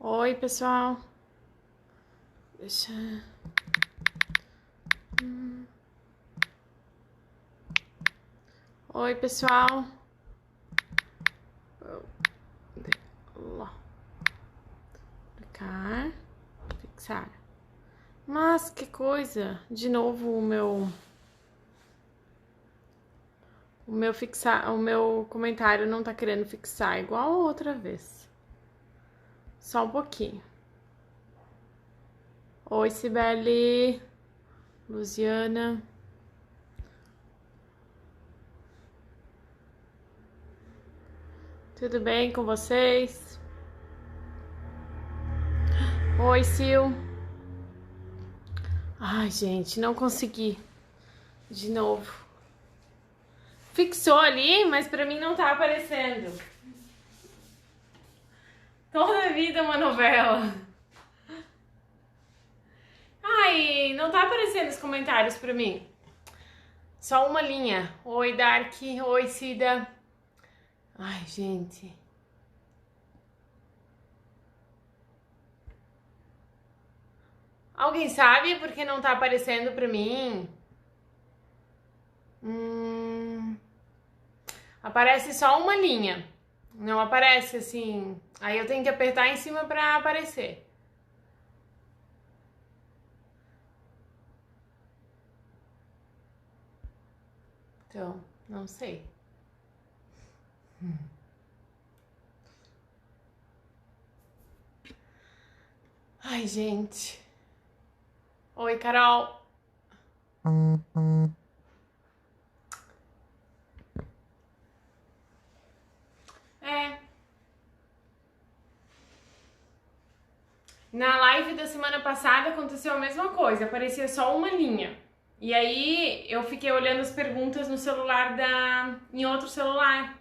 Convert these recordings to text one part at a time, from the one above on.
Oi, pessoal. Deixa. Oi, pessoal. Lá. Clicar. Fixar. Mas que coisa! De novo o meu comentário não tá querendo fixar igual a outra vez. Só um pouquinho. Oi, Cibele. Luziana. Tudo bem com vocês? Oi, Sil. Ai, gente, não consegui. De novo. Fixou ali, mas pra mim não tá aparecendo. Toda a vida é uma novela. Ai, não tá aparecendo os comentários pra mim. Só uma linha. Oi, Dark. Oi, Cida. Ai, gente. Alguém sabe por que não tá aparecendo pra mim? Aparece só uma linha. Não aparece assim. Aí eu tenho que apertar em cima pra aparecer. Então, não sei. Ai, gente. Oi, Carol. É. Na live da semana passada aconteceu a mesma coisa, aparecia só uma linha. E aí eu fiquei olhando as perguntas no celular em outro celular.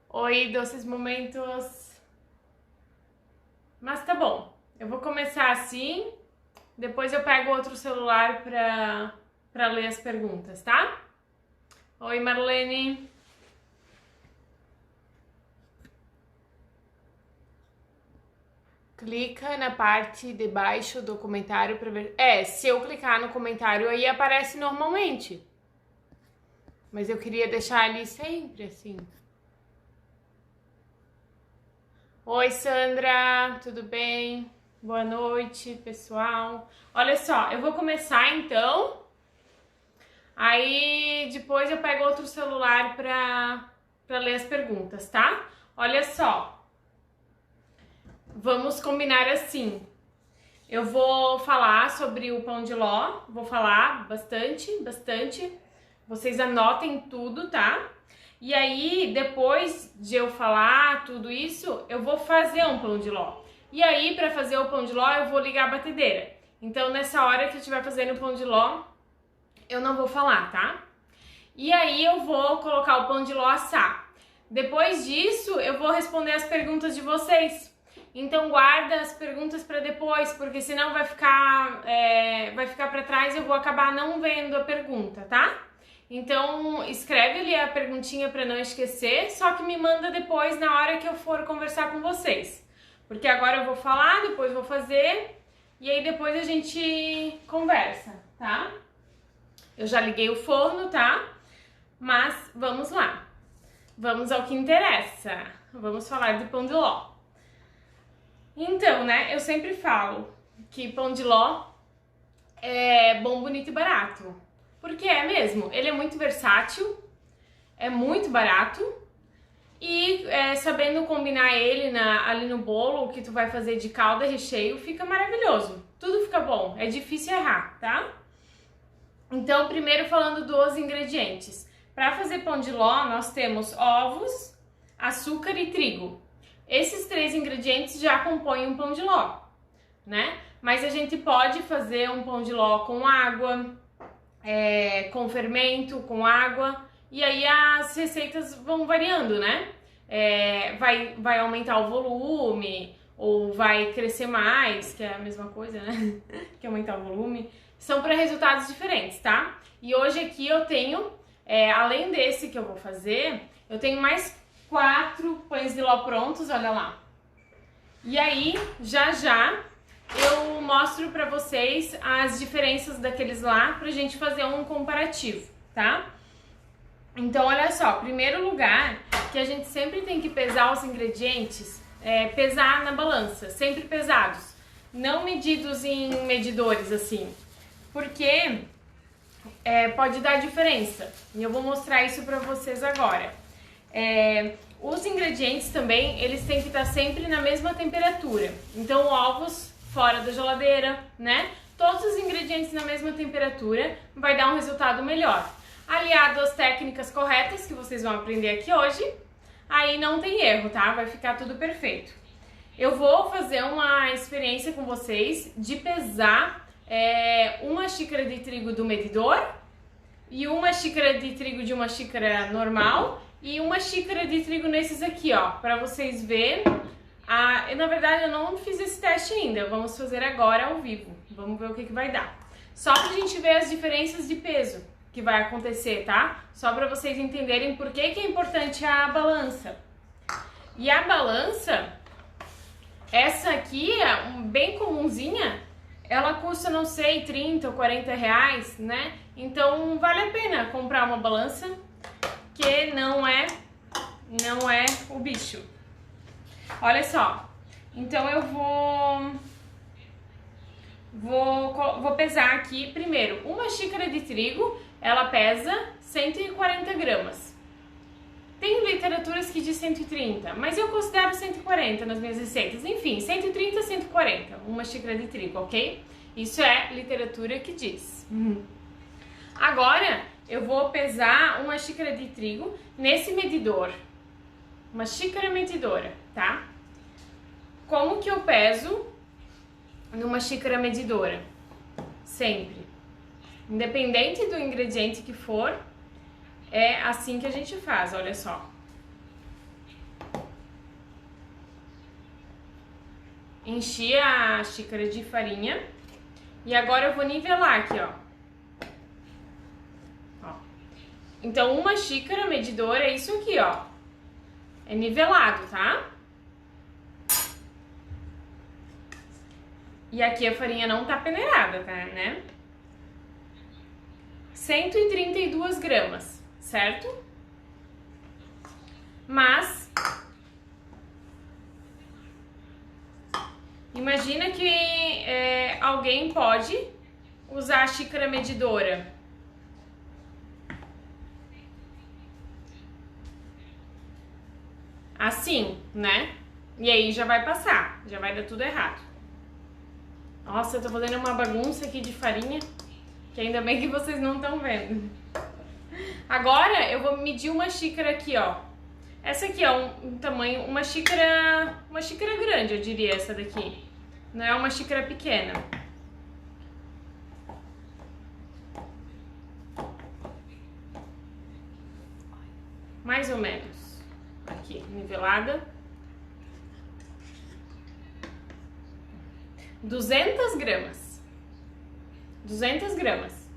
Oi, doces momentos. Mas tá bom. Eu vou começar assim, depois eu pego outro celular pra ler as perguntas, tá? Oi, Marlene. Clica na parte de baixo do comentário para ver. Se eu clicar no comentário aí aparece normalmente. Mas eu queria deixar ali sempre assim. Oi, Sandra, tudo bem? Boa noite, pessoal. Olha só, eu vou começar então. Aí depois eu pego outro celular para ler as perguntas, tá? Olha só. Vamos combinar assim. Eu vou falar sobre o pão de ló, vou falar bastante. Vocês anotem tudo, tá? E aí, depois de eu falar tudo isso, eu vou fazer um pão de ló. E aí, para fazer o pão de ló, eu vou ligar a batedeira. Então, nessa hora que eu estiver fazendo o pão de ló, eu não vou falar, tá? E aí, eu vou colocar o pão de ló assar. Depois disso, eu vou responder as perguntas de vocês. Então guarda as perguntas para depois, porque senão vai ficar para trás e eu vou acabar não vendo a pergunta, tá? Então escreve ali a perguntinha para não esquecer, só que me manda depois na hora que eu for conversar com vocês. Porque agora eu vou falar, depois vou fazer e aí depois a gente conversa, tá? Eu já liguei o forno, tá? Mas vamos lá. Vamos ao que interessa. Vamos falar de pão de ló. Então, né, eu sempre falo que pão de ló é bom, bonito e barato. Porque é mesmo, ele é muito versátil, é muito barato e sabendo combinar ele ali no bolo que tu vai fazer de calda e recheio, fica maravilhoso. Tudo fica bom, é difícil errar, tá? Então, primeiro falando dos ingredientes. Para fazer pão de ló, nós temos ovos, açúcar e trigo. Esses três ingredientes já compõem um pão de ló, né? Mas a gente pode fazer um pão de ló com água, com fermento, com água, e aí as receitas vão variando, né? Vai aumentar o volume, ou vai crescer mais, que é a mesma coisa, né? Que aumentar o volume. São para resultados diferentes, tá? E hoje aqui eu tenho, além desse que eu vou fazer, eu tenho mais 4 pães de ló prontos, olha lá. E aí, já já, eu mostro pra vocês as diferenças daqueles lá pra gente fazer um comparativo, tá? Então, olha só, primeiro lugar que a gente sempre tem que pesar os ingredientes, pesar na balança, sempre pesados, não medidos em medidores assim, porque pode dar diferença, e eu vou mostrar isso pra vocês agora. Os ingredientes também, eles têm que estar sempre na mesma temperatura, então ovos fora da geladeira, né? Todos os ingredientes na mesma temperatura vai dar um resultado melhor. Aliado às técnicas corretas que vocês vão aprender aqui hoje, aí não tem erro, tá? Vai ficar tudo perfeito. Eu vou fazer uma experiência com vocês de pesar uma xícara de trigo do medidor e uma xícara de trigo de uma xícara normal e uma xícara de trigo nesses aqui, ó, pra vocês verem. Na verdade, eu não fiz esse teste ainda, vamos fazer agora ao vivo. Vamos ver o que vai dar. Só pra gente ver as diferenças de peso que vai acontecer, tá? Só pra vocês entenderem por que é importante a balança. E a balança, essa aqui, bem comumzinha, ela custa, não sei, 30 ou 40 reais, né? Então, vale a pena comprar uma balança, que não é o bicho. Olha só, então eu vou pesar aqui, primeiro, uma xícara de trigo, ela pesa 140 gramas. Tem literaturas que diz 130, mas eu considero 140 nas minhas receitas. Enfim, 130, 140, uma xícara de trigo, ok? Isso é literatura que diz. Agora, eu vou pesar uma xícara de trigo nesse medidor. Uma xícara medidora, tá? Como que eu peso numa xícara medidora? Sempre. Independente do ingrediente que for, é assim que a gente faz, olha só. Enchi a xícara de farinha e agora eu vou nivelar aqui, ó. Então, uma xícara medidora é isso aqui, ó. É nivelado, tá? E aqui a farinha não tá peneirada, tá, né? 132 gramas, certo? Mas imagina que alguém pode usar a xícara medidora assim, né? E aí já vai passar, já vai dar tudo errado. Nossa, eu tô fazendo uma bagunça aqui de farinha, que ainda bem que vocês não estão vendo. Agora eu vou medir uma xícara aqui, ó. Essa aqui é um tamanho, uma xícara grande, eu diria, essa daqui. Não é uma xícara pequena. Mais ou menos. Aqui, nivelada. 200 gramas. 200 gramas.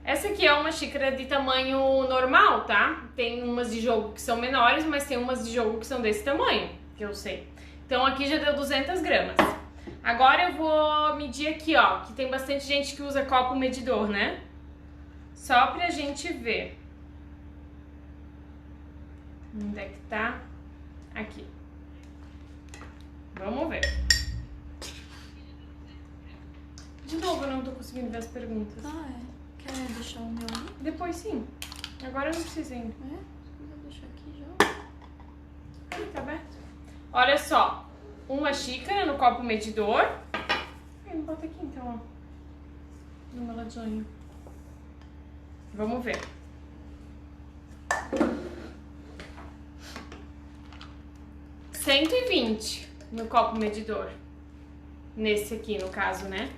Essa aqui é uma xícara de tamanho normal, tá? Tem umas de jogo que são menores, mas tem umas de jogo que são desse tamanho, que eu sei. Então aqui já deu 200 gramas. Agora eu vou medir aqui, ó, que tem bastante gente que usa copo medidor, né? Só pra gente ver. Onde é que tá? Aqui. Vamos ver. De novo, eu não tô conseguindo ver as perguntas. Ah, é. Quer deixar o meu ali? Depois sim. Agora eu não preciso ainda. É? Vou deixar aqui já. Ih, tá aberto. Olha só. Uma xícara no copo medidor. Bota aqui então, ó. No meu ladinho. Vamos ver. R$120 no copo medidor. Nesse aqui, no caso, né?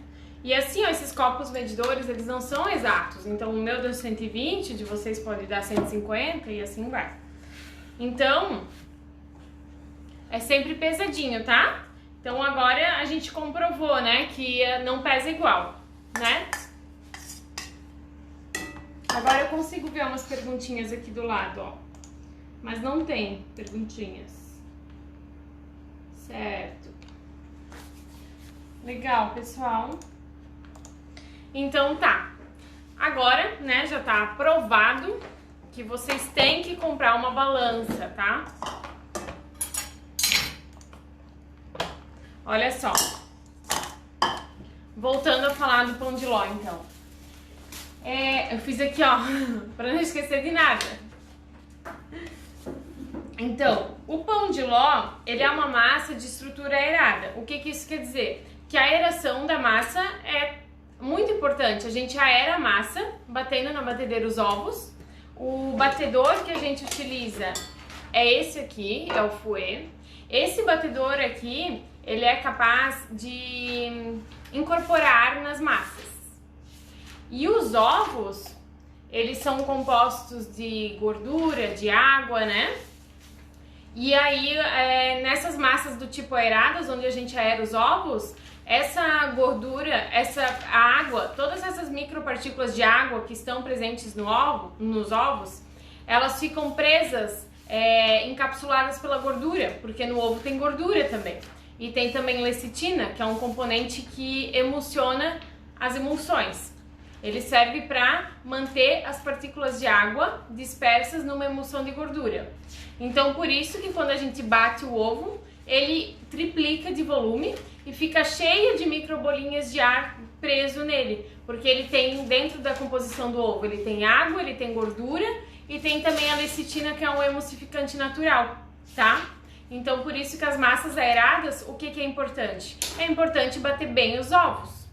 E assim, ó, esses copos medidores, eles não são exatos. Então, o meu deu 120, de vocês pode dar 150 e assim vai. Então, é sempre pesadinho, tá? Então, agora a gente comprovou, né, que não pesa igual, né? Agora eu consigo ver umas perguntinhas aqui do lado, ó. Mas não tem perguntinhas. Certo. Legal, pessoal. Então tá. Agora, né, já tá aprovado que vocês têm que comprar uma balança, tá? Olha só. Voltando a falar do pão de ló, então. Eu fiz aqui, ó, pra não esquecer de nada. Então, o pão de ló, ele é uma massa de estrutura aerada. O que isso quer dizer? Que a aeração da massa é muito importante. A gente aera a massa, batendo na batedeira os ovos. O batedor que a gente utiliza é esse aqui, é o fouet. Esse batedor aqui, ele é capaz de incorporar ar nas massas. E os ovos, eles são compostos de gordura, de água, né? E aí, nessas massas do tipo aeradas, onde a gente aera os ovos, essa gordura, a água, todas essas micropartículas de água que estão presentes nos ovos, elas ficam presas, encapsuladas pela gordura, porque no ovo tem gordura também. E tem também lecitina, que é um componente que emulsiona as emulsões. Ele serve para manter as partículas de água dispersas numa emulsão de gordura. Então, por isso que quando a gente bate o ovo, ele triplica de volume e fica cheio de microbolinhas de ar preso nele, porque ele tem, dentro da composição do ovo, ele tem água, ele tem gordura e tem também a lecitina, que é um emulsificante natural, tá? Então, por isso que as massas aeradas, o que é importante? É importante bater bem os ovos,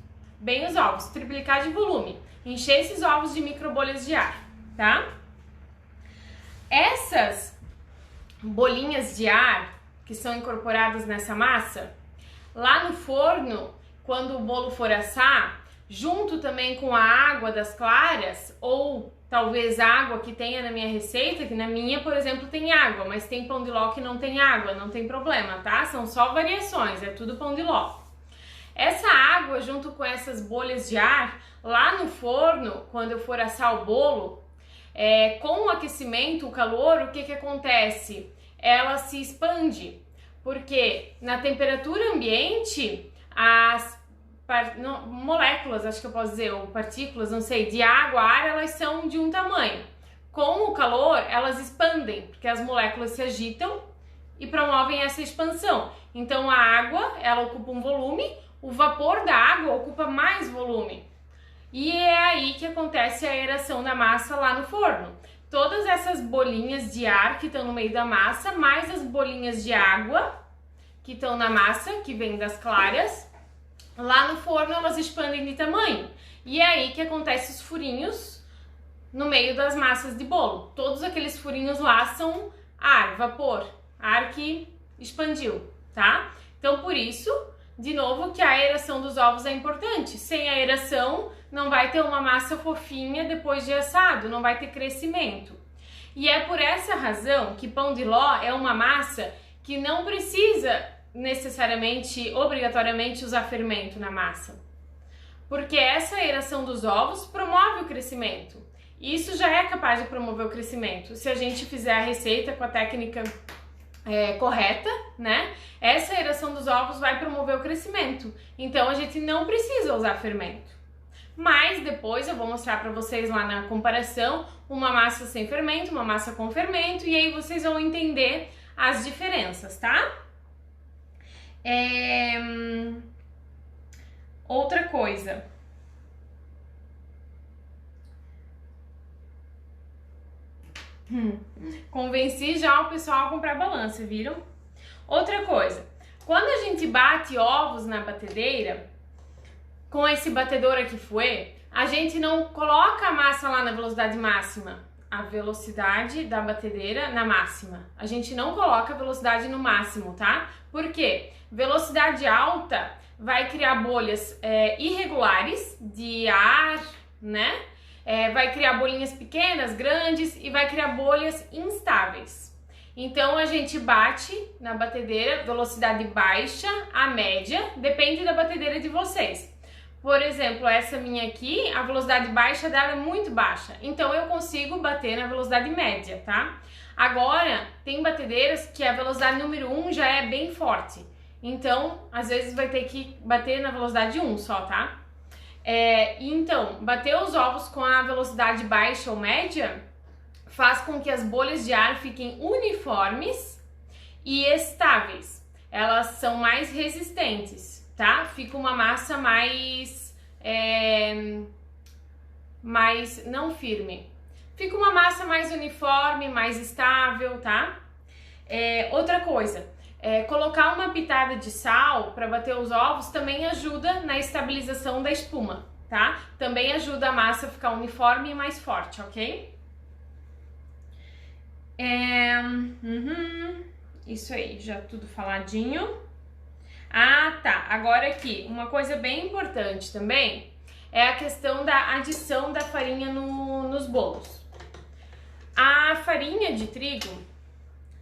triplicar de volume, encher esses ovos de microbolhas de ar, tá? Essas bolinhas de ar que são incorporadas nessa massa, lá no forno, quando o bolo for assar, junto também com a água das claras, ou talvez água que tenha na minha receita, que na minha, por exemplo, tem água, mas tem pão de ló que não tem água, não tem problema, tá? São só variações, é tudo pão de ló. Essa água, junto com essas bolhas de ar, lá no forno, quando eu for assar o bolo, com o aquecimento, o calor, o que acontece? Ela se expande, porque na temperatura ambiente, as moléculas, acho que eu posso dizer, ou partículas, não sei, de água, ar, elas são de um tamanho. Com o calor, elas expandem, porque as moléculas se agitam e promovem essa expansão. Então a água, ela ocupa um volume, o vapor da água ocupa mais volume. E é aí que acontece a aeração da massa lá no forno. Todas essas bolinhas de ar que estão no meio da massa, mais as bolinhas de água que estão na massa, que vem das claras, lá no forno elas expandem de tamanho. E é aí que acontece os furinhos no meio das massas de bolo. Todos aqueles furinhos lá são ar, vapor, ar que expandiu, tá? Então, por isso, de novo, que a aeração dos ovos é importante. Sem aeração, não vai ter uma massa fofinha depois de assado, não vai ter crescimento. E é por essa razão que pão de ló é uma massa que não precisa necessariamente, obrigatoriamente, usar fermento na massa. Porque essa aeração dos ovos promove o crescimento. Isso já é capaz de promover o crescimento. Se a gente fizer a receita com a técnica correta, né? Essa aeração dos ovos vai promover o crescimento. Então a gente não precisa usar fermento. Mas depois eu vou mostrar para vocês lá na comparação uma massa sem fermento, uma massa com fermento, e aí vocês vão entender as diferenças, tá? Outra coisa. Convenci já o pessoal a comprar balança, viram? Outra coisa, quando a gente bate ovos na batedeira, com esse batedor aqui fouet, a gente não coloca a massa lá na velocidade máxima, a velocidade da batedeira na máxima. A gente não coloca a velocidade no máximo, tá? Por quê? Velocidade alta vai criar bolhas irregulares de ar, né? Vai criar bolinhas pequenas, grandes e vai criar bolhas instáveis. Então a gente bate na batedeira, velocidade baixa a média, depende da batedeira de vocês. Por exemplo, essa minha aqui, a velocidade baixa dela é muito baixa, então eu consigo bater na velocidade média, tá? Agora, tem batedeiras que a velocidade número 1 já é bem forte, Então, às vezes vai ter que bater na velocidade 1 só, tá? Então, bater os ovos com a velocidade baixa ou média faz com que as bolhas de ar fiquem uniformes e estáveis. Elas são mais resistentes, tá? Fica uma massa mais não firme. Fica uma massa mais uniforme, mais estável, tá? Outra coisa, colocar uma pitada de sal para bater os ovos também ajuda na estabilização da espuma, tá? Também ajuda a massa a ficar uniforme e mais forte, ok? Isso aí, já tudo faladinho. Ah, tá. Agora aqui, uma coisa bem importante também é a questão da adição da farinha nos bolos. A farinha de trigo,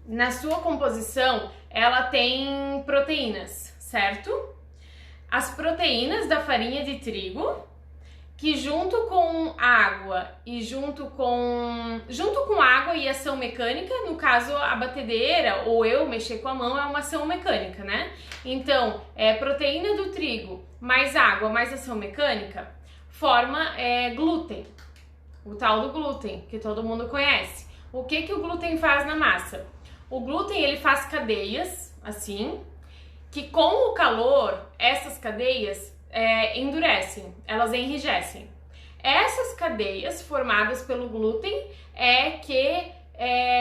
na sua composição, ela tem proteínas, certo? As proteínas da farinha de trigo, que junto com água e junto com água e ação mecânica, no caso a batedeira ou eu mexer com a mão é uma ação mecânica, né? Então, proteína do trigo mais água mais ação mecânica forma glúten, o tal do glúten que todo mundo conhece. O que o glúten faz na massa? O glúten ele faz cadeias assim, que com o calor essas cadeias endurecem, elas enrijecem. Essas cadeias formadas pelo glúten que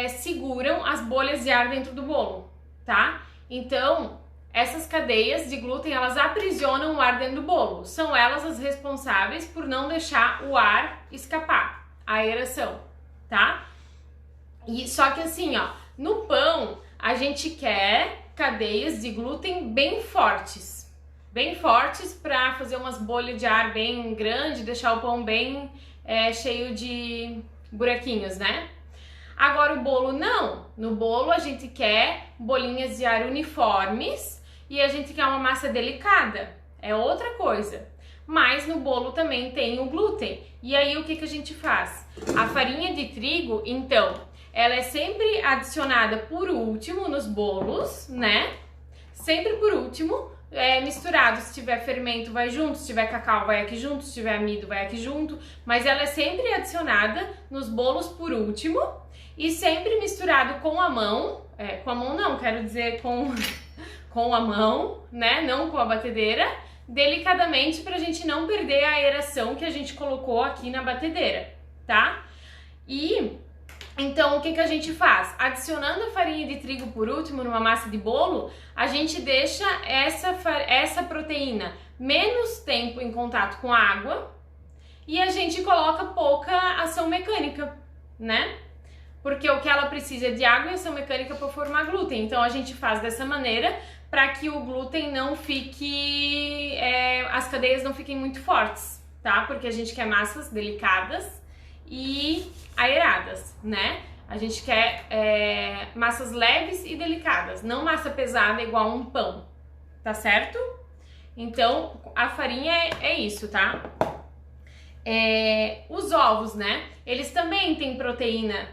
seguram as bolhas de ar dentro do bolo, tá? Então, essas cadeias de glúten, elas aprisionam o ar dentro do bolo. São elas as responsáveis por não deixar o ar escapar, a aeração, tá? E só que assim, ó, no pão a gente quer cadeias de glúten bem fortes para fazer umas bolhas de ar bem grande, deixar o pão bem cheio de buraquinhos, né? Agora o bolo não. No bolo a gente quer bolinhas de ar uniformes e a gente quer uma massa delicada. É outra coisa. Mas no bolo também tem o glúten. E aí o que a gente faz? A farinha de trigo, então, ela é sempre adicionada por último nos bolos, né? Sempre por último. Misturado, se tiver fermento vai junto, se tiver cacau vai aqui junto, se tiver amido vai aqui junto, mas ela é sempre adicionada nos bolos por último e sempre misturado com a mão, com a mão não, quero dizer com a mão, né, não com a batedeira, delicadamente pra gente não perder a aeração que a gente colocou aqui na batedeira, tá? E então, o que a gente faz? Adicionando a farinha de trigo por último numa massa de bolo, a gente deixa essa proteína menos tempo em contato com a água e a gente coloca pouca ação mecânica, né? Porque o que ela precisa é de água e ação mecânica para formar glúten. Então, a gente faz dessa maneira para que o glúten não fique... as cadeias não fiquem muito fortes, tá? Porque a gente quer massas delicadas e aeradas, né? A gente quer massas leves e delicadas, não massa pesada igual um pão, tá certo? Então, a farinha é isso, tá? Os ovos, né? Eles também têm proteína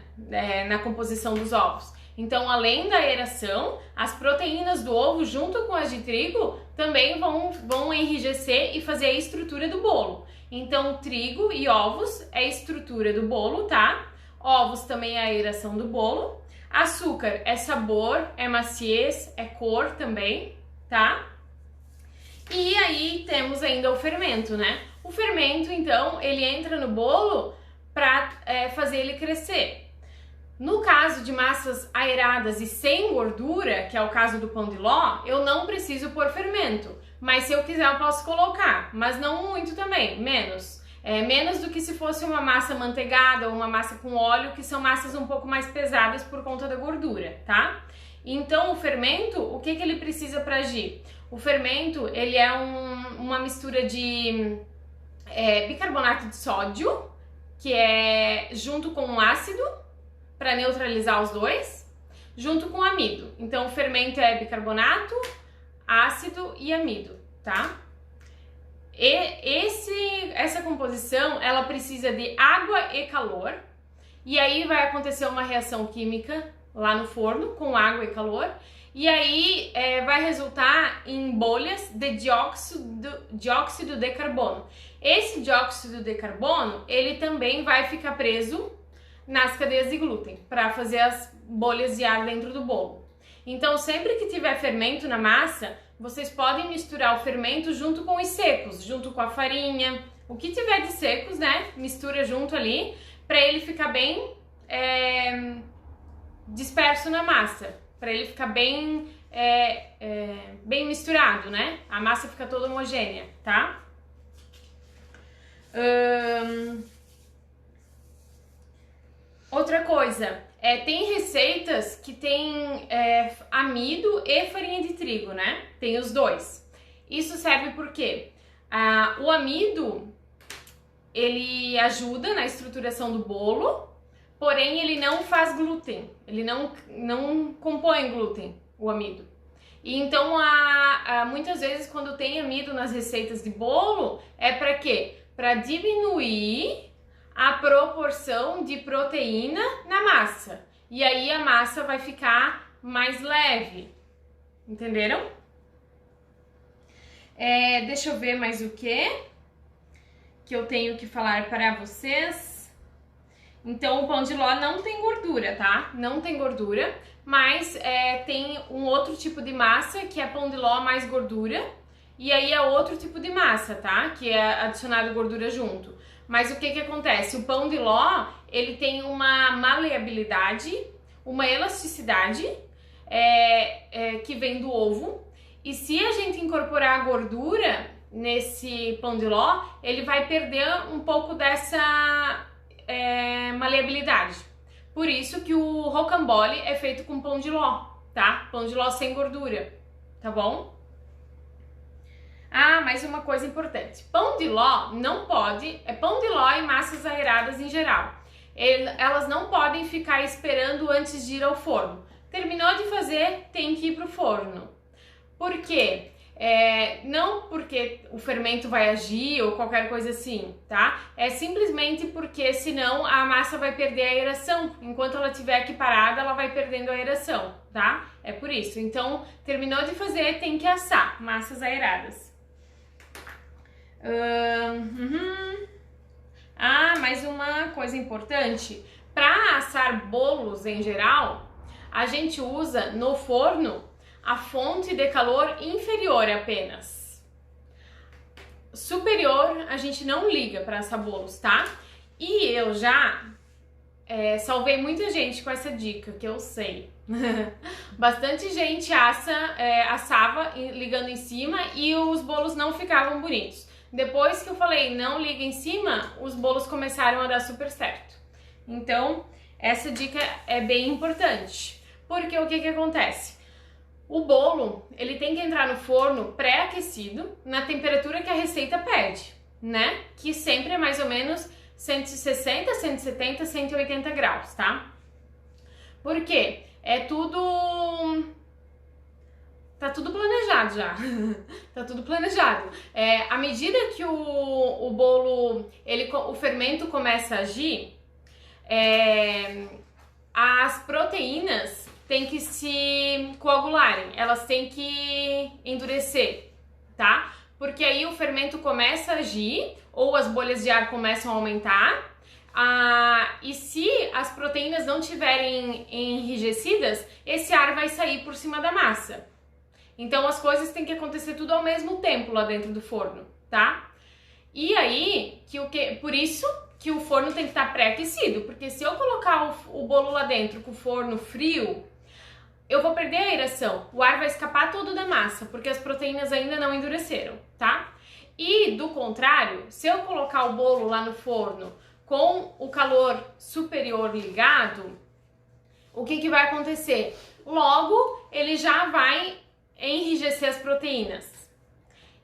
na composição dos ovos. Então, além da aeração, as proteínas do ovo junto com as de trigo também vão enrijecer e fazer a estrutura do bolo. Então, trigo e ovos é a estrutura do bolo, tá? Ovos também é a aeração do bolo. Açúcar é sabor, é maciez, é cor também, tá? E aí temos ainda o fermento, né? O fermento, então, ele entra no bolo para fazer ele crescer. No caso de massas aeradas e sem gordura, que é o caso do pão de ló, eu não preciso pôr fermento. Mas se eu quiser eu posso colocar, mas não muito também, menos. Menos do que se fosse uma massa manteigada ou uma massa com óleo, que são massas um pouco mais pesadas por conta da gordura, tá? Então o fermento, o que ele precisa para agir? O fermento, ele é uma mistura de bicarbonato de sódio, que é junto com um ácido, para neutralizar os dois, junto com amido. Então o fermento é bicarbonato, ácido e amido, tá? E essa composição, ela precisa de água e calor, e aí vai acontecer uma reação química lá no forno com água e calor, E aí vai resultar em bolhas de dióxido de carbono. Esse dióxido de carbono, ele também vai ficar preso nas cadeias de glúten para fazer as bolhas de ar dentro do bolo. Então, sempre que tiver fermento na massa, vocês podem misturar o fermento junto com os secos, junto com a farinha, o que tiver de secos, né? Mistura junto ali para ele ficar bem disperso na massa, para ele ficar bem bem misturado, né? A massa fica toda homogênea, tá? Outra coisa, tem receitas que tem amido e farinha de trigo, né? Tem os dois. Isso serve porque o amido, ele ajuda na estruturação do bolo, porém ele não faz glúten, ele não compõe glúten, o amido. E então, muitas vezes, quando tem amido nas receitas de bolo, é para quê? Para diminuir a proporção de proteína na massa. E aí a massa vai ficar mais leve. Entenderam? Deixa eu ver mais o que eu tenho que falar para vocês. Então, o pão de ló não tem gordura, tá? Não tem gordura, mas tem um outro tipo de massa, que é pão de ló mais gordura. E aí é outro tipo de massa, tá? Que é adicionado gordura junto. Mas o que acontece? O pão de ló, ele tem uma maleabilidade, uma elasticidade que vem do ovo. E se a gente incorporar a gordura nesse pão de ló, ele vai perder um pouco dessa maleabilidade. Por isso que o rocambole é feito com pão de ló, tá? Pão de ló sem gordura, tá bom? Mais uma coisa importante. Pão de ló não pode... pão de ló e massas aeradas em geral. Elas não podem ficar esperando antes de ir ao forno. Terminou de fazer, tem que ir pro forno. Por quê? Não porque o fermento vai agir ou qualquer coisa assim, tá? É simplesmente porque senão a massa vai perder a aeração. Enquanto ela estiver aqui parada, ela vai perdendo a aeração, tá? É por isso. Então, terminou de fazer, tem que assar massas aeradas. Mais uma coisa importante. Para assar bolos em geral, a gente usa no forno a fonte de calor inferior apenas. Superior a gente não liga para assar bolos, tá? E eu já salvei muita gente com essa dica, que eu sei. Bastante gente assava ligando em cima e os bolos não ficavam bonitos. Depois que eu falei não liga em cima, os bolos começaram a dar super certo. Então, essa dica é bem importante. Porque o que acontece? O bolo, ele tem que entrar no forno pré-aquecido, na temperatura que a receita pede, né? Que sempre é mais ou menos 160, 170, 180 graus, tá? Por quê? Tá tudo planejado já. Tá tudo planejado. À medida que o bolo, o fermento começa a agir, as proteínas têm que se coagularem, elas têm que endurecer, tá? Porque aí o fermento começa a agir, ou as bolhas de ar começam a aumentar, e se as proteínas não tiverem enrijecidas, esse ar vai sair por cima da massa. Então as coisas têm que acontecer tudo ao mesmo tempo lá dentro do forno, tá? E aí, por isso que o forno tem que estar pré-aquecido, porque se eu colocar o bolo lá dentro com o forno frio, eu vou perder a aeração, o ar vai escapar todo da massa, porque as proteínas ainda não endureceram, tá? E do contrário, se eu colocar o bolo lá no forno com o calor superior ligado, o que vai acontecer? Logo, ele já vai enrijecer as proteínas.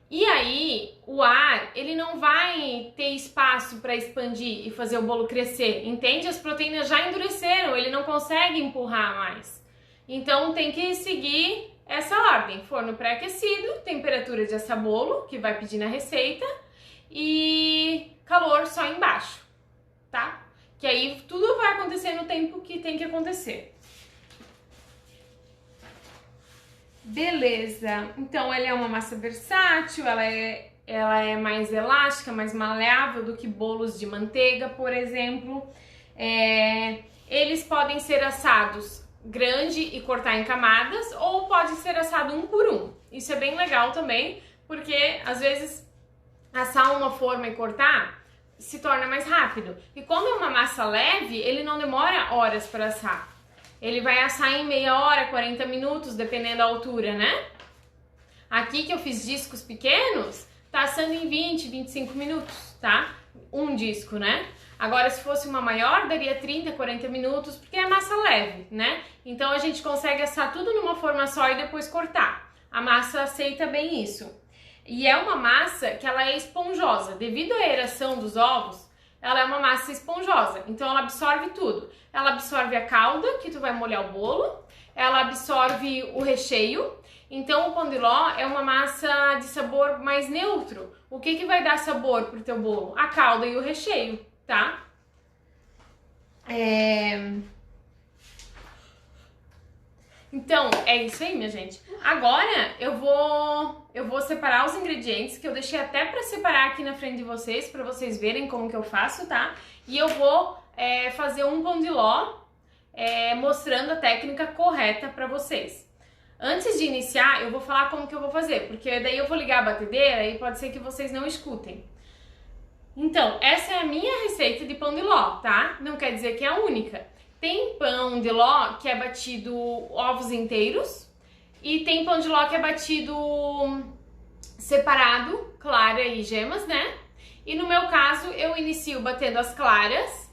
E aí, o ar, ele não vai ter espaço para expandir e fazer o bolo crescer, entende? As proteínas já endureceram, ele não consegue empurrar mais. Então, tem que seguir essa ordem. Forno pré-aquecido, temperatura de assar bolo, que vai pedir na receita, e calor só embaixo, tá? Que aí tudo vai acontecer no tempo que tem que acontecer. Beleza, então ela é uma massa versátil, ela é mais elástica, mais maleável do que bolos de manteiga, por exemplo. Eles podem ser assados grande e cortar em camadas, ou pode ser assado um por um. Isso é bem legal também, porque às vezes assar uma forma e cortar se torna mais rápido. E quando é uma massa leve, ele não demora horas para assar. Ele vai assar em meia hora, 40 minutos, dependendo da altura, né? Aqui que eu fiz discos pequenos, tá assando em 20, 25 minutos, tá? Um disco, né? Agora, se fosse uma maior, daria 30, 40 minutos, porque é massa leve, né? Então, a gente consegue assar tudo numa forma só e depois cortar. A massa aceita bem isso. E é uma massa que ela é esponjosa. Devido à aeração dos ovos, ela é uma massa esponjosa. Então, ela absorve tudo. Ela absorve a calda, que tu vai molhar o bolo. Ela absorve o recheio. Então, o pão de ló é uma massa de sabor mais neutro. O que vai dar sabor pro teu bolo? A calda e o recheio, tá? Então, é isso aí, minha gente. Agora, eu vou separar os ingredientes, que eu deixei até pra separar aqui na frente de vocês, pra vocês verem como que eu faço, tá? E eu vou fazer um pão de ló, mostrando a técnica correta pra vocês. Antes de iniciar, eu vou falar como que eu vou fazer, porque daí eu vou ligar a batedeira e pode ser que vocês não escutem. Então, essa é a minha receita de pão de ló, tá? Não quer dizer que é a única. Tem pão de ló que é batido ovos inteiros e tem pão de ló que é batido separado, clara e gemas, né? E no meu caso, eu inicio batendo as claras,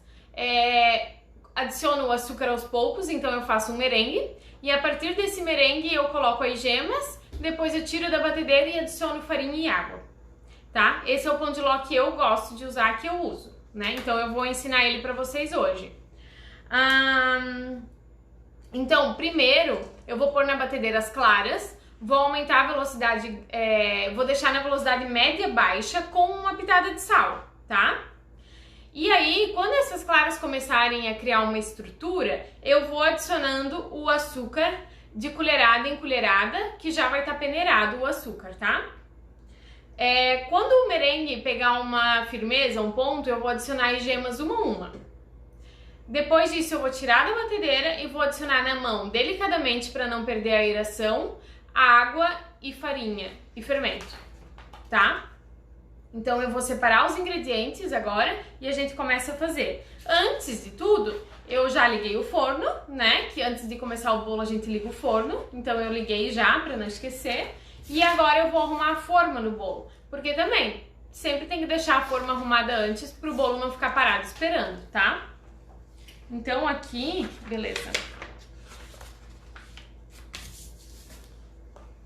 adiciono o açúcar aos poucos, então eu faço um merengue. E a partir desse merengue eu coloco as gemas, depois eu tiro da batedeira e adiciono farinha e água, tá? Esse é o pão de ló que eu gosto de usar, que eu uso, né? Então eu vou ensinar ele pra vocês hoje. Então, primeiro eu vou pôr na batedeira as claras, vou aumentar a velocidade, vou deixar na velocidade média baixa com uma pitada de sal, tá? E aí, quando essas claras começarem a criar uma estrutura, eu vou adicionando o açúcar de colherada em colherada, que já vai estar peneirado o açúcar, tá? Quando o merengue pegar uma firmeza, um ponto, eu vou adicionar as gemas uma a uma. Depois disso, eu vou tirar da batedeira e vou adicionar na mão, delicadamente, para não perder a aeração, água e farinha e fermento, tá? Então eu vou separar os ingredientes agora e a gente começa a fazer. Antes de tudo, eu já liguei o forno, né? Que antes de começar o bolo a gente liga o forno. Então eu liguei já para não esquecer. E agora eu vou arrumar a forma no bolo. Porque também, sempre tem que deixar a forma arrumada antes para o bolo não ficar parado esperando, tá? Então aqui, beleza.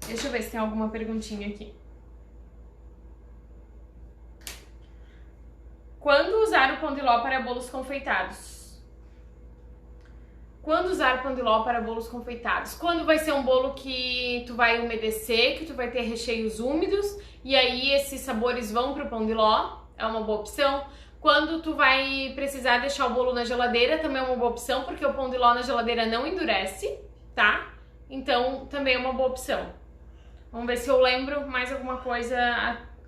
Deixa eu ver se tem alguma perguntinha aqui. Quando usar o pão de ló para bolos confeitados? Quando usar o pão de ló para bolos confeitados? Quando vai ser um bolo que tu vai umedecer, que tu vai ter recheios úmidos e aí esses sabores vão pro pão de ló, é uma boa opção. Quando tu vai precisar deixar o bolo na geladeira, também é uma boa opção, porque o pão de ló na geladeira não endurece, tá? Então, também é uma boa opção. Vamos ver se eu lembro mais alguma coisa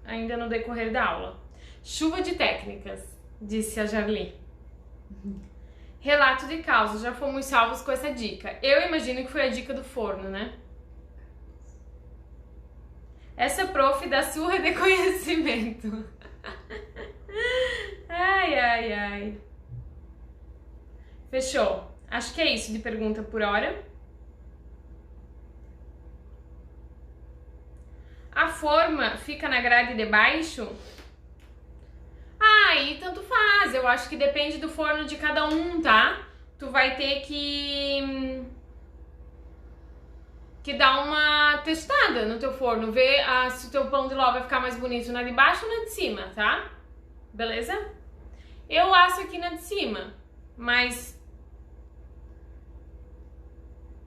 ainda no decorrer da aula. Chuva de técnicas, disse a Jarli. Relato de causa, já fomos salvos com essa dica. Eu imagino que foi a dica do forno, né? Essa prof dá surra de conhecimento. Ai, ai, ai. Fechou. Acho que é isso de pergunta por hora. A forma fica na grade de baixo? Aí tanto faz, eu acho que depende do forno de cada um, tá? Tu vai ter que dar uma testada no teu forno, ver se o teu pão de ló vai ficar mais bonito na de baixo ou na de cima, tá? Beleza? Eu acho aqui na de cima, mas...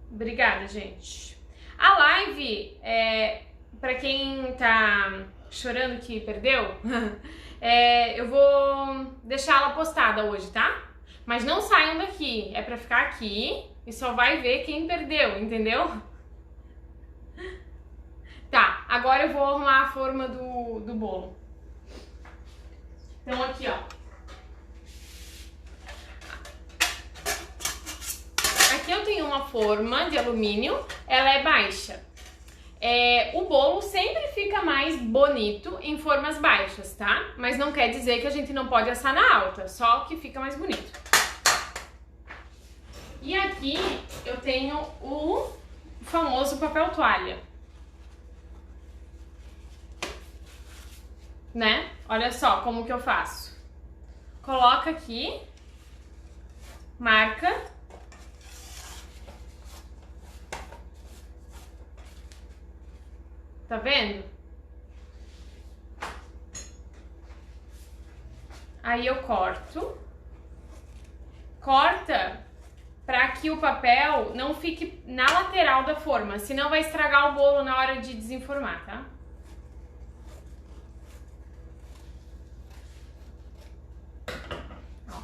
Obrigada, gente. A live, pra quem tá chorando que perdeu... eu vou deixar ela postada hoje, tá? Mas não saiam daqui, é pra ficar aqui e só vai ver quem perdeu, entendeu? Tá, agora eu vou arrumar a forma do bolo. Então aqui, ó. Aqui eu tenho uma forma de alumínio, ela é baixa. O bolo sempre fica mais bonito em formas baixas, tá? Mas não quer dizer que a gente não pode assar na alta, só que fica mais bonito. E aqui eu tenho o famoso papel toalha. Né? Olha só como que eu faço. Coloca aqui, marca. Tá vendo? Aí eu corto. Corta para que o papel não fique na lateral da forma, senão vai estragar o bolo na hora de desenformar, tá? Ó.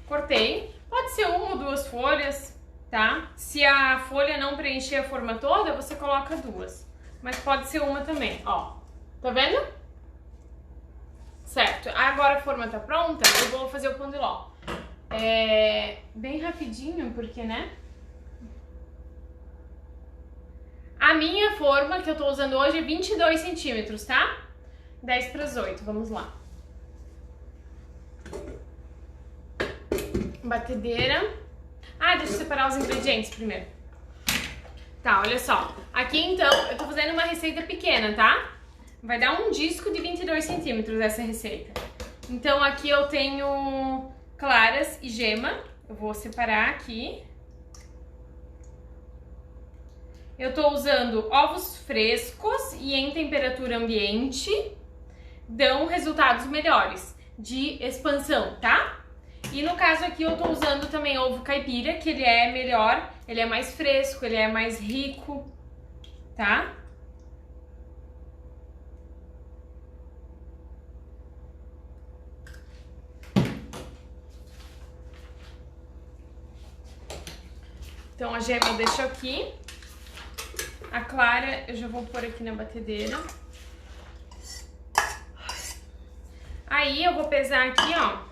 Cortei. Pode ser uma ou duas folhas, tá? Se a folha não preencher a forma toda, você coloca duas. Mas pode ser uma também, ó. Tá vendo? Certo. Agora a forma tá pronta, eu vou fazer o pão de ló. Bem rapidinho, porque, né? A minha forma que eu tô usando hoje é 22 centímetros, tá? 10 para as 8, vamos lá. Batedeira. Deixa eu separar os ingredientes primeiro. Tá, olha só. Aqui, então, eu tô fazendo uma receita pequena, tá? Vai dar um disco de 22 centímetros essa receita. Então, aqui eu tenho claras e gema. Eu vou separar aqui. Eu tô usando ovos frescos e em temperatura ambiente. Dão resultados melhores de expansão, tá? E no caso aqui eu tô usando também ovo caipira, que ele é melhor, ele é mais fresco, ele é mais rico, tá? Então a gema eu deixo aqui, a clara eu já vou pôr aqui na batedeira. Aí eu vou pesar aqui, ó.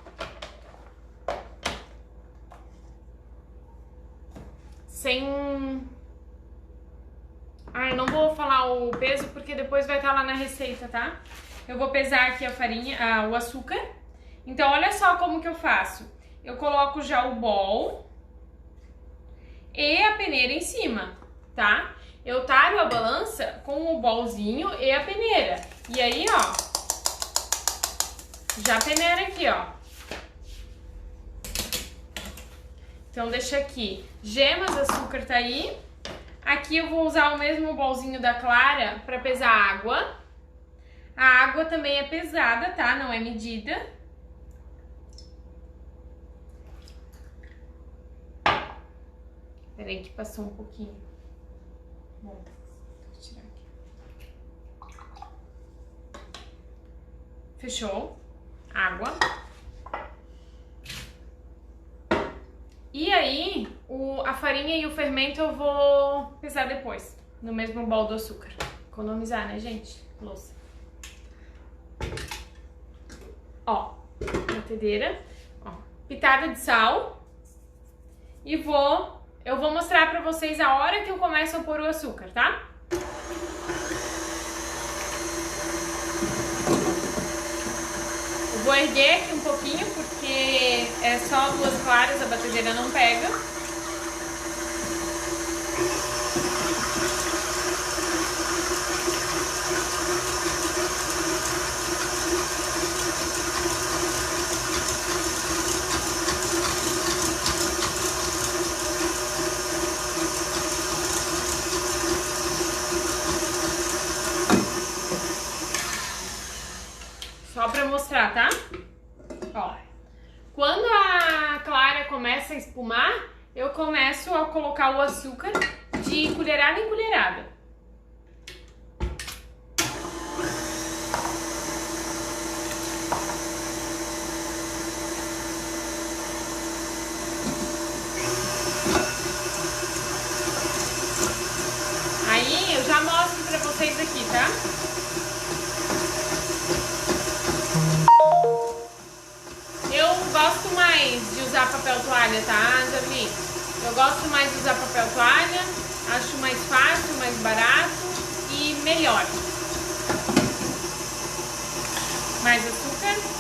Eu não vou falar o peso porque depois vai estar lá na receita, tá? Eu vou pesar aqui a farinha, o açúcar. Então, olha só como que eu faço. Eu coloco já o bol e a peneira em cima, tá? Eu talho a balança com o bolzinho e a peneira. E aí, ó, já peneira aqui, ó. Então, deixa aqui. Gemas, açúcar tá aí. Aqui eu vou usar o mesmo bolzinho da clara para pesar a água. A água também é pesada, tá? Não é medida. Peraí que passou um pouquinho. Bom, vou tirar aqui. Fechou? Água. E aí, a farinha e o fermento eu vou pesar depois, no mesmo bol do açúcar. Economizar, né, gente? Louça. Ó, batedeira, ó, pitada de sal. E eu vou mostrar pra vocês a hora que eu começo a pôr o açúcar, tá? Eu vou erguer aqui um pouquinho, porque é só 2 claras, a batedeira não pega. Só pra mostrar, tá? Ó. Quando a clara começa a espumar, eu começo a colocar o açúcar de colherada em colherada. Aí eu já mostro pra vocês aqui, mais de usar papel toalha, tá, Javi? Eu gosto mais de usar papel toalha, acho mais fácil, mais barato e melhor. Mais açúcar.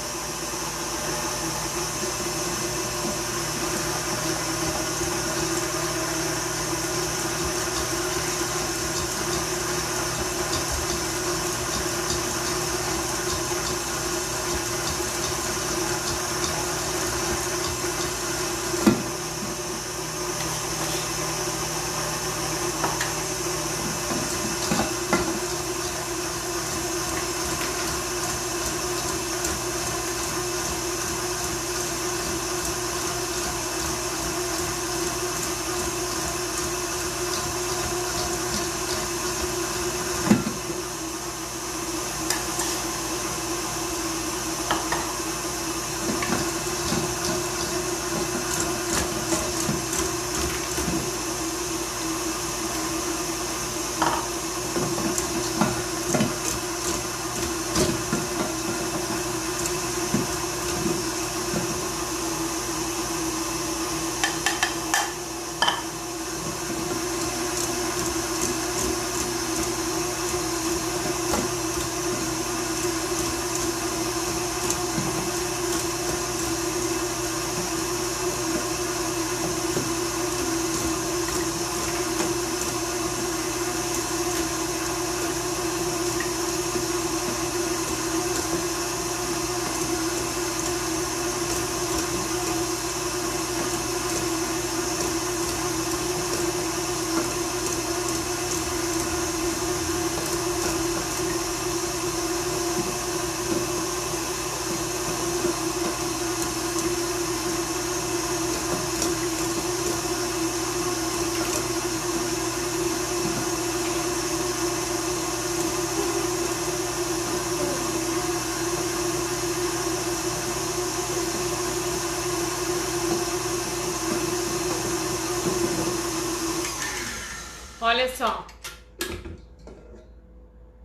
Olha só.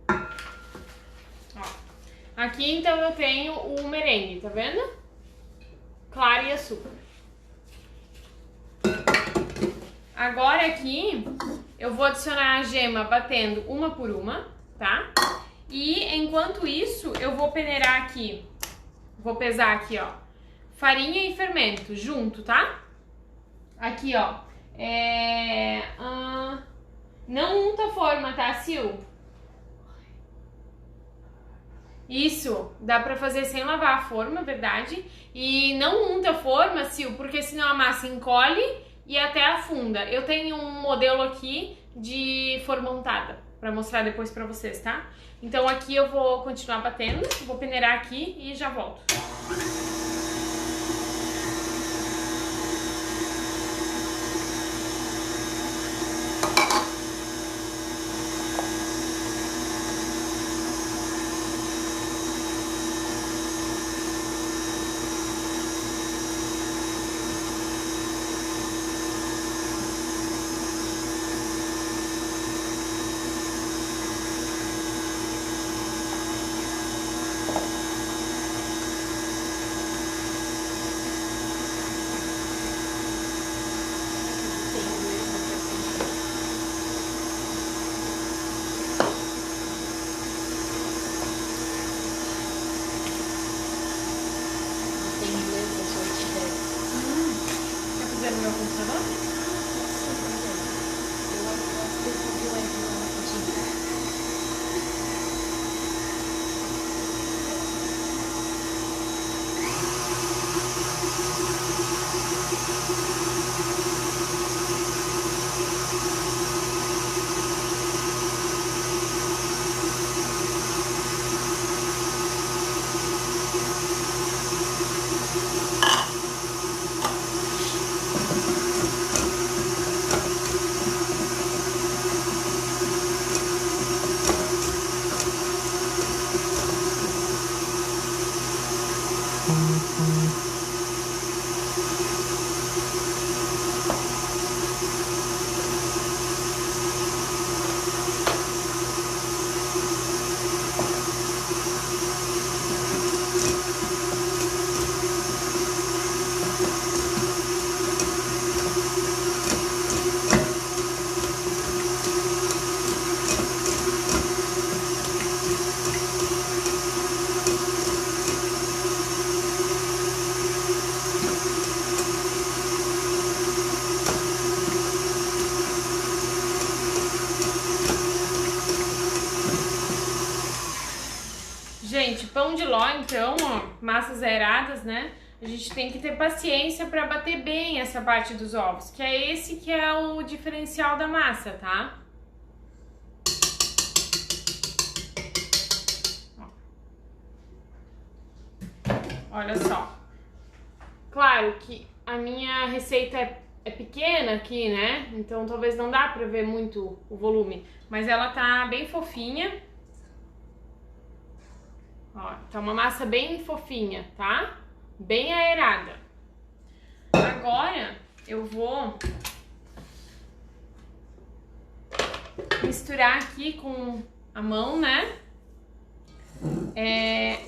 Ó. Aqui então eu tenho o merengue, tá vendo? Clara e açúcar. Agora aqui eu vou adicionar a gema batendo uma por uma, tá? E enquanto isso eu vou peneirar aqui, vou pesar aqui, ó, farinha e fermento junto, tá? Aqui, ó, não unta a forma, tá, Sil? Isso, dá pra fazer sem lavar a forma, verdade? E não unta a forma, Sil, porque senão a massa encolhe e até afunda. Eu tenho um modelo aqui de forma untada pra mostrar depois pra vocês, tá? Então aqui eu vou continuar batendo, vou peneirar aqui e já volto. Gente, pão de ló, então, ó, massas aeradas, né? A gente tem que ter paciência para bater bem essa parte dos ovos, que é esse que é o diferencial da massa, tá? Olha só. Claro que a minha receita é pequena aqui, né? Então talvez não dá pra ver muito o volume, mas ela tá bem fofinha. Ó, tá uma massa bem fofinha, tá? Bem aerada. Agora eu vou misturar aqui com a mão, né?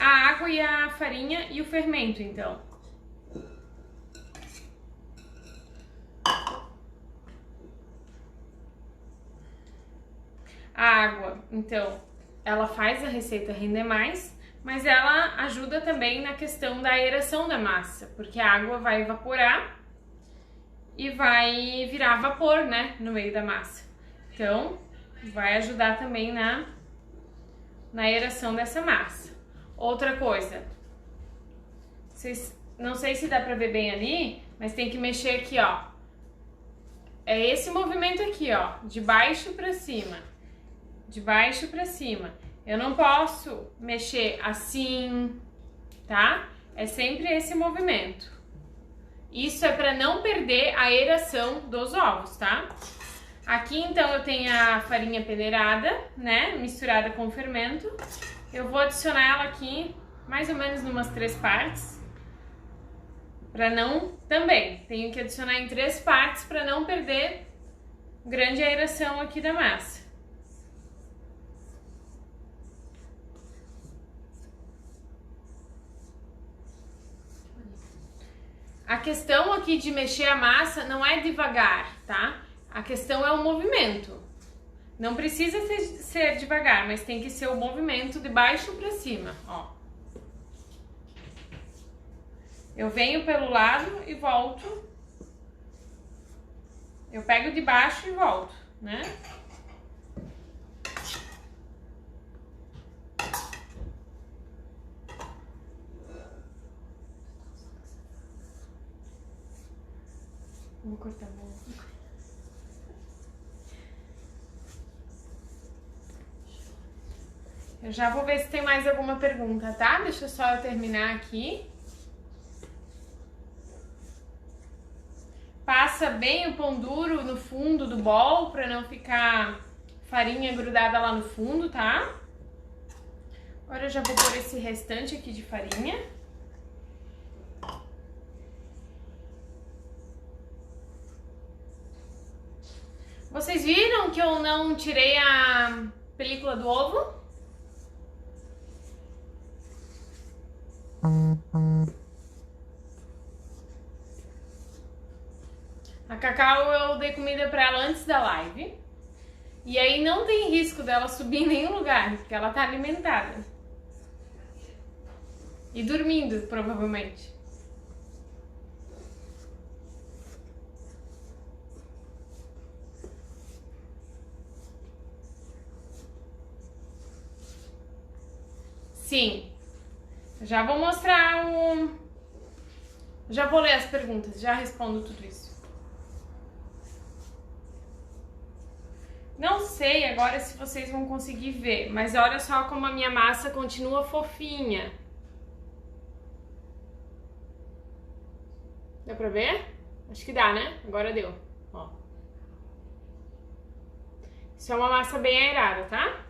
A água e a farinha e o fermento, então. A água, então, ela faz a receita render mais, mas ela ajuda também na questão da aeração da massa, porque a água vai evaporar e vai virar vapor, né, no meio da massa. Então, vai ajudar também na aeração dessa massa. Outra coisa, não sei se dá pra ver bem ali, mas tem que mexer aqui, ó. É esse movimento aqui, ó, de baixo pra cima. De baixo pra cima. Eu não posso mexer assim, tá? É sempre esse movimento. Isso é pra não perder a aeração dos ovos, tá? Aqui, então, eu tenho a farinha peneirada, né, misturada com o fermento. Eu vou adicionar ela aqui, mais ou menos numas 3 partes. Pra não... Também, tenho que adicionar em 3 partes pra não perder grande aeração aqui da massa. A questão aqui de mexer a massa não é devagar, tá? A questão é o movimento. Não precisa ser devagar, mas tem que ser o movimento de baixo pra cima, ó. Eu venho pelo lado e volto. Eu pego de baixo e volto, né? Vou cortar a mão. Eu já vou ver se tem mais alguma pergunta, tá? Deixa só eu terminar aqui. Passa bem o pão duro no fundo do bol pra não ficar farinha grudada lá no fundo, tá? Agora eu já vou pôr esse restante aqui de farinha. Vocês viram que eu não tirei a película do ovo? A Cacau eu dei comida pra ela antes da live. E aí não tem risco dela subir em nenhum lugar, porque ela tá alimentada. E dormindo, provavelmente. Sim. Já vou mostrar o... Já vou ler as perguntas, já respondo tudo isso. Não sei agora se vocês vão conseguir ver, mas olha só como a minha massa continua fofinha. Dá pra ver? Acho que dá, né? Agora deu. Ó. Isso é uma massa bem aerada, tá?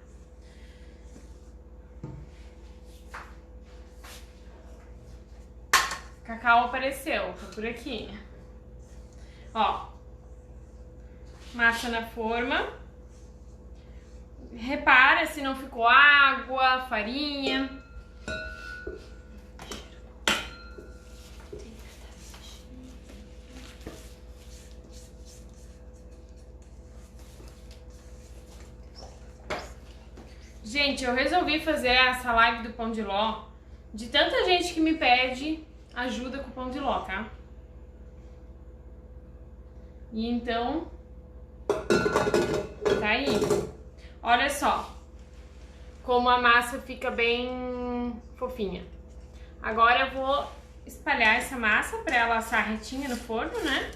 Cacau apareceu, tá por aqui. Ó. Massa na forma. Repara se não ficou água, farinha. Gente, eu resolvi fazer essa live do pão de ló de tanta gente que me pede ajuda com o pão de ló, tá? E então, tá aí. Olha só como a massa fica bem bem fofinha. Agora eu vou espalhar essa massa para ela assar retinha no forno, né?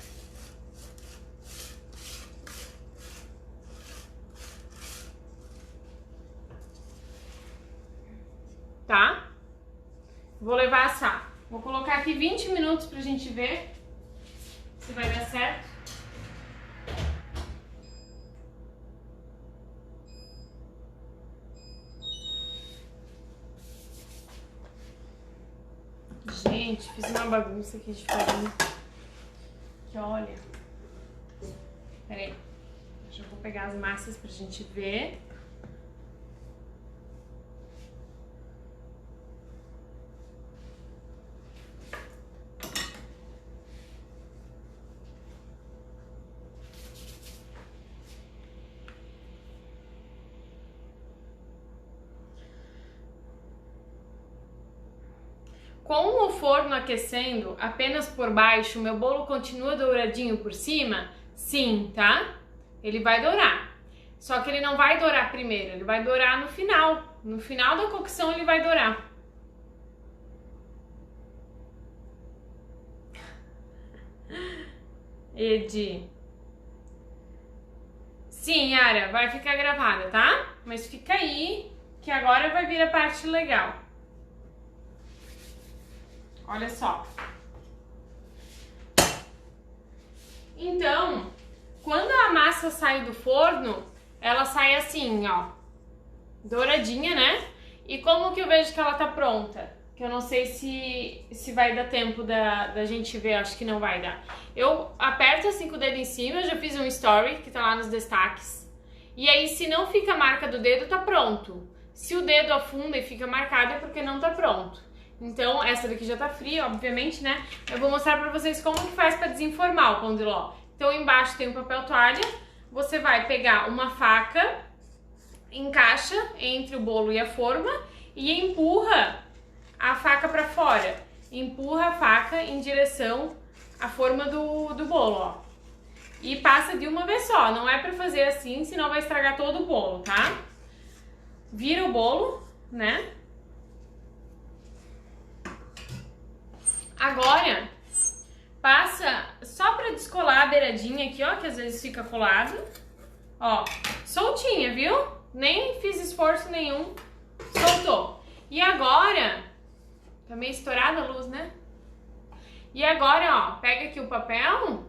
Tá? Vou levar a assar. Vou colocar aqui 20 minutos pra gente ver se vai dar certo. Gente, fiz uma bagunça aqui de farinha. Que olha. Pera aí. Já vou pegar as massas pra gente ver. Com o forno aquecendo apenas por baixo, meu bolo continua douradinho por cima? Sim, tá? Ele vai dourar. Só que ele não vai dourar primeiro, ele vai dourar no final. No final da cocção ele vai dourar. Edi. Sim, Yara, vai ficar gravada, tá? Mas fica aí, que agora vai vir a parte legal. Olha só. Então, quando a massa sai do forno, ela sai assim, ó, douradinha, né? E como que eu vejo que ela tá pronta? Que eu não sei se vai dar tempo da gente ver, acho que não vai dar. Eu aperto assim com o dedo em cima, eu já fiz um story que tá lá nos destaques. E aí, se não fica a marca do dedo, tá pronto. Se o dedo afunda e fica marcado, é porque não tá pronto. Então, essa daqui já tá fria, obviamente, né? Eu vou mostrar pra vocês como que faz pra desenformar o pão de ló. Então, embaixo tem um papel toalha. Você vai pegar uma faca, encaixa entre o bolo e a forma e empurra a faca pra fora. Empurra a faca em direção à forma do bolo, ó. E passa de uma vez só. Não é pra fazer assim, senão vai estragar todo o bolo, tá? Vira o bolo, né? Agora, passa só pra descolar a beiradinha aqui, ó, que às vezes fica colado. Ó, soltinha, viu? Nem fiz esforço nenhum, soltou. E agora, tá meio estourada a luz, né? E agora, ó, pega aqui o papel,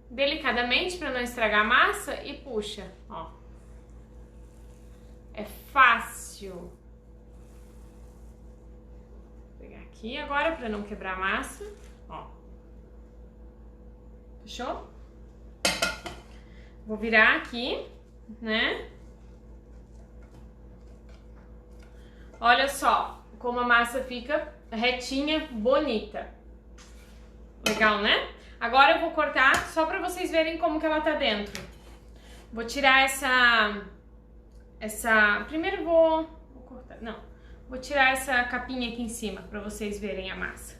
delicadamente pra não estragar a massa e puxa, ó. É fácil. Aqui agora para não quebrar a massa, ó. Fechou? Vou virar aqui, né? Olha só como a massa fica retinha, bonita. Legal, né? Agora eu vou cortar só para vocês verem como que ela tá dentro. Vou tirar essa primeiro vou cortar, não. Vou tirar essa capinha aqui em cima para vocês verem a massa.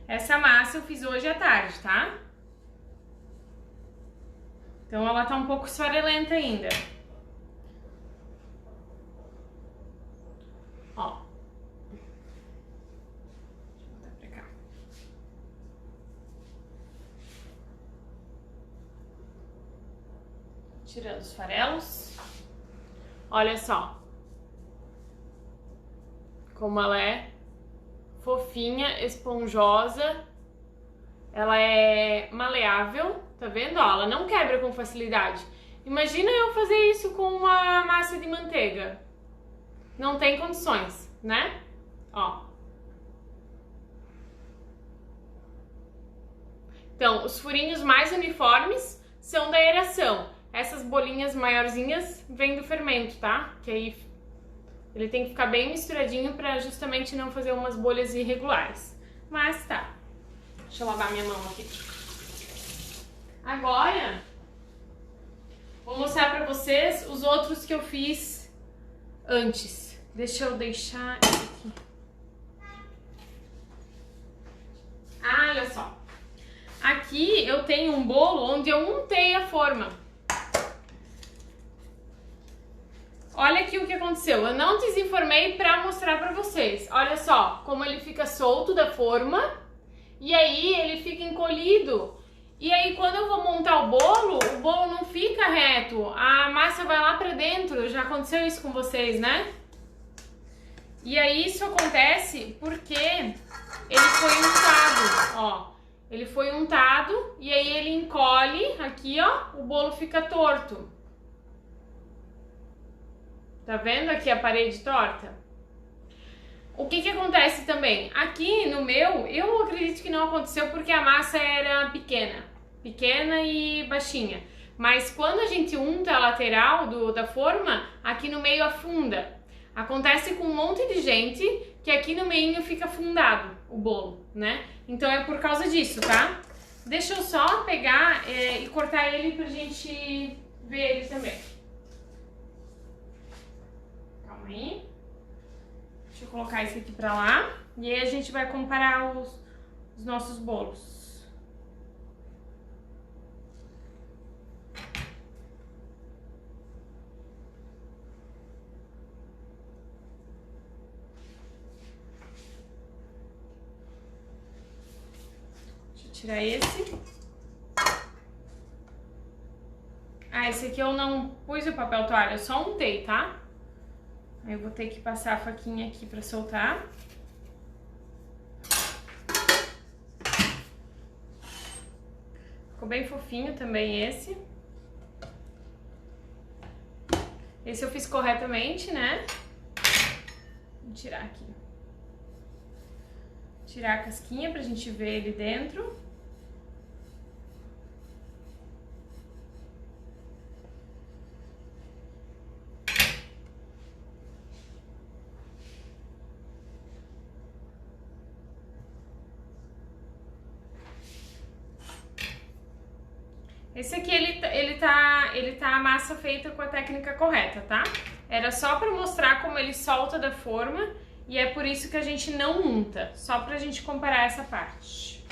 Essa massa eu fiz hoje à tarde, tá? Então ela tá um pouco esfarelenta ainda. Ó. Deixa eu botar pra cá. Tirando os farelos. Olha só como ela é fofinha, esponjosa, ela é maleável, tá vendo? Ó, ela não quebra com facilidade. Imagina eu fazer isso com uma massa de manteiga. Não tem condições, né? Ó. Então, os furinhos mais uniformes são da aeração. Essas bolinhas maiorzinhas vêm do fermento, tá? Que aí ele tem que ficar bem misturadinho pra justamente não fazer umas bolhas irregulares. Mas tá. Deixa eu lavar minha mão aqui. Agora, vou mostrar pra vocês os outros que eu fiz antes. Deixa eu deixar esse aqui. Ah, olha só. Aqui eu tenho um bolo onde eu untei a forma. Olha aqui o que aconteceu. Eu não desenformei pra mostrar pra vocês. Olha só como ele fica solto da forma e aí ele fica encolhido. E aí quando eu vou montar o bolo não fica reto. A massa vai lá pra dentro. Já aconteceu isso com vocês, né? E aí isso acontece porque ele foi untado, ó. Ele foi untado e aí ele encolhe aqui, ó, o bolo fica torto. Tá vendo aqui a parede torta? O que acontece também? Aqui no meu, eu acredito que não aconteceu porque a massa era pequena e baixinha. Mas quando a gente unta a lateral da forma, aqui no meio afunda. Acontece com um monte de gente que aqui no meio fica afundado o bolo, né? Então é por causa disso, tá? Deixa eu só pegar e cortar ele pra gente ver ele também. Calma aí. Deixa eu colocar esse aqui pra lá. E aí a gente vai comparar os nossos bolos. Tirar esse. Ah, esse aqui eu não pus o papel toalha, eu só untei, tá? Aí eu vou ter que passar a faquinha aqui pra soltar. Ficou bem fofinho também esse. Esse eu fiz corretamente, né? Vou tirar aqui. Tirar a casquinha pra gente ver ele dentro. Esse aqui, ele tá a massa feita com a técnica correta, tá? Era só pra mostrar como ele solta da forma e é por isso que a gente não unta, só pra gente comparar essa parte.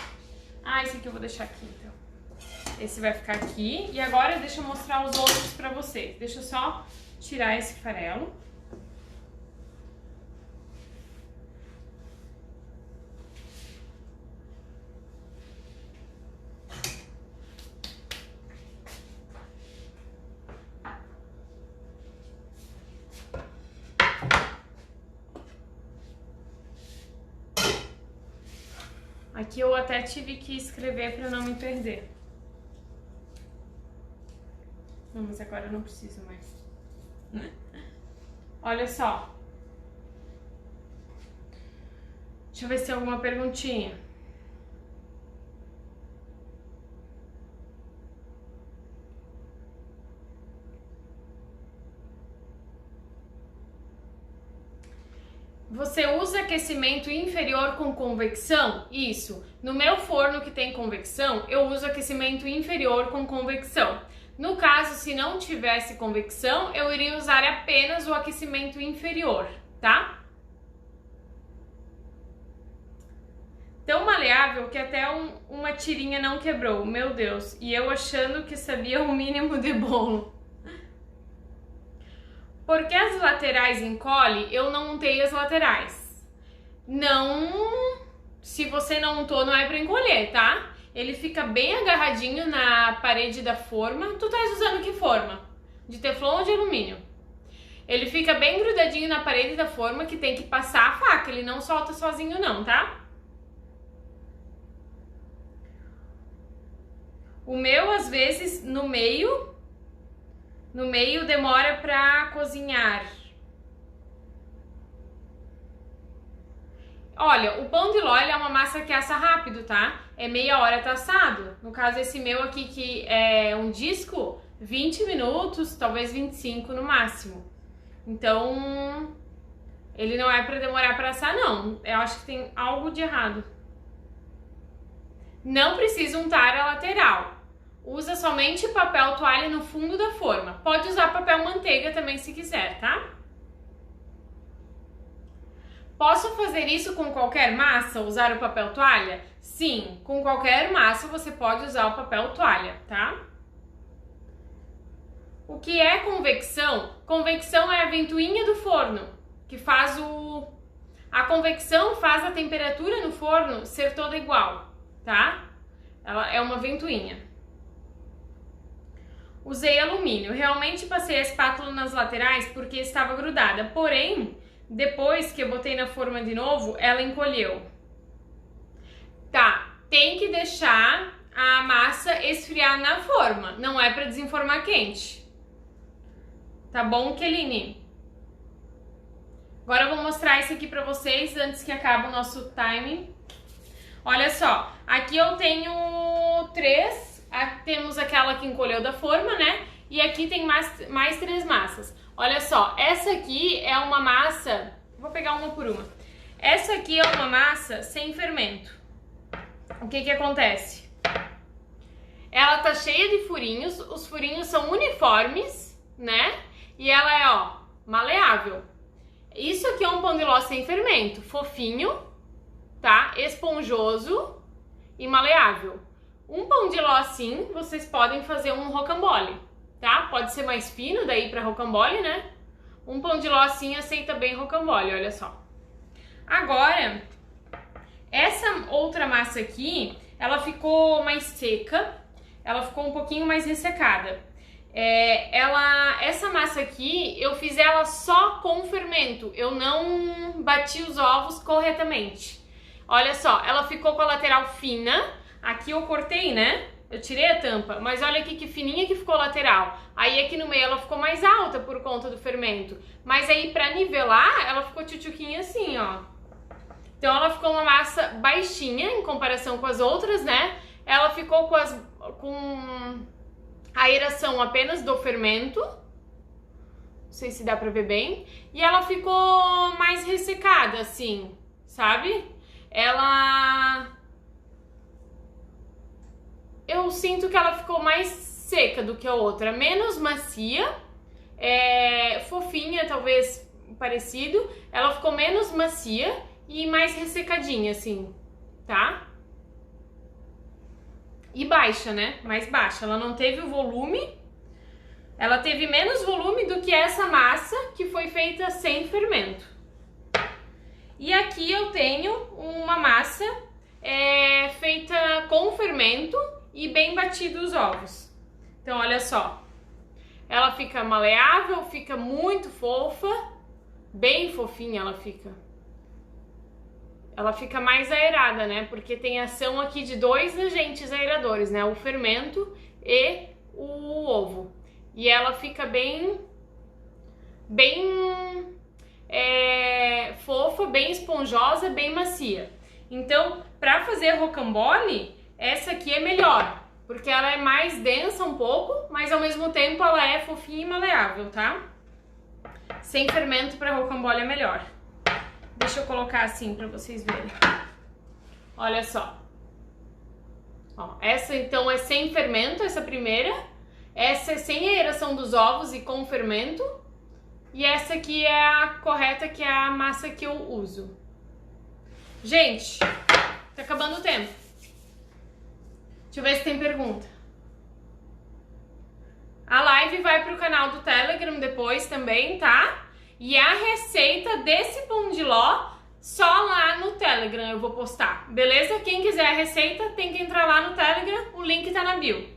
Ah, esse aqui eu vou deixar aqui, então. Esse vai ficar aqui e agora deixa eu mostrar os outros pra vocês. Deixa eu só tirar esse farelo. Aqui eu até tive que escrever para não me perder. Não, mas agora eu não preciso mais. Olha só. Deixa eu ver se tem alguma perguntinha. Você usa aquecimento inferior com convecção? Isso. No meu forno que tem convecção, eu uso aquecimento inferior com convecção. No caso, se não tivesse convecção, eu iria usar apenas o aquecimento inferior, tá? Tão maleável que até uma tirinha não quebrou, meu Deus. E eu achando que sabia o mínimo de bolo. Porque as laterais encolhem, eu não untei as laterais. Não, se você não untou, não é pra encolher, tá? Ele fica bem agarradinho na parede da forma. Tu estás usando que forma? De teflon ou de alumínio? Ele fica bem grudadinho na parede da forma que tem que passar a faca, ele não solta sozinho não, tá? O meu, às vezes, no meio demora pra cozinhar. Olha, o pão de ló é uma massa que assa rápido, tá? É meia hora tá assado. No caso, esse meu aqui, que é um disco, 20 minutos, talvez 25 no máximo. Então, ele não é pra demorar pra assar, não. Eu acho que tem algo de errado. Não precisa untar a lateral. Usa somente papel toalha no fundo da forma. Pode usar papel manteiga também se quiser, tá? Posso fazer isso com qualquer massa, usar o papel toalha? Sim, com qualquer massa você pode usar o papel toalha, tá? O que é convecção? Convecção é a ventoinha do forno, que faz a convecção faz a temperatura no forno ser toda igual, tá? Ela é uma ventoinha. Usei alumínio. Realmente passei a espátula nas laterais porque estava grudada. Porém, depois que eu botei na forma de novo, ela encolheu. Tá, tem que deixar a massa esfriar na forma. Não é para desenformar quente. Tá bom, Keline? Agora eu vou mostrar isso aqui pra vocês antes que acabe o nosso timing. Olha só, aqui eu tenho 3. Temos aquela que encolheu da forma, né? E aqui tem mais 3 massas. Olha só, essa aqui é uma massa... Vou pegar uma por uma. Essa aqui é uma massa sem fermento. O que que acontece? Ela tá cheia de furinhos, os furinhos são uniformes, né? E ela é, ó, maleável. Isso aqui é um pão de ló sem fermento, fofinho, tá? Esponjoso e maleável. Um pão de ló assim, vocês podem fazer um rocambole, tá? Pode ser mais fino daí para rocambole, né? Um pão de ló assim aceita bem rocambole, olha só. Agora, essa outra massa aqui, ela ficou mais seca, ela ficou um pouquinho mais ressecada. Essa massa aqui, eu fiz ela só com fermento, eu não bati os ovos corretamente. Olha só, ela ficou com a lateral fina, aqui eu cortei, né? Eu tirei a tampa, mas olha aqui que fininha que ficou a lateral. Aí aqui no meio ela ficou mais alta por conta do fermento, mas aí pra nivelar, ela ficou tchutchuquinha assim, ó. Então ela ficou uma massa baixinha em comparação com as outras, né? Ela ficou com a aeração apenas do fermento, não sei se dá pra ver bem, e ela ficou mais ressecada, assim, sabe? Eu sinto que ela ficou mais seca do que a outra, menos macia, fofinha, talvez parecido, ela ficou menos macia e mais ressecadinha, assim, tá? E baixa, né? Mais baixa. Ela não teve o volume. Ela teve menos volume do que essa massa que foi feita sem fermento. E aqui eu tenho uma massa feita com fermento e bem batido os ovos. Então, olha só. Ela fica maleável, fica muito fofa. Bem fofinha ela fica. Ela fica mais aerada, né? Porque tem ação aqui de 2 agentes aeradores, né? O fermento e o ovo. E ela fica bem fofa, bem esponjosa, bem macia. Então, para fazer rocambole, essa aqui é melhor. Porque ela é mais densa um pouco, mas ao mesmo tempo ela é fofinha e maleável, tá? Sem fermento para rocambole é melhor. Deixa eu colocar assim para vocês verem. Olha só. Ó, essa então é sem fermento, essa primeira. Essa é sem aeração dos ovos e com fermento. E essa aqui é a correta, que é a massa que eu uso. Gente, tá acabando o tempo. Deixa eu ver se tem pergunta. A live vai pro canal do Telegram depois também, tá? E a receita desse pão de ló, só lá no Telegram eu vou postar, beleza? Quem quiser a receita tem que entrar lá no Telegram, o link tá na bio.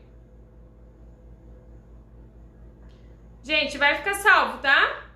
Gente, vai ficar salvo, tá?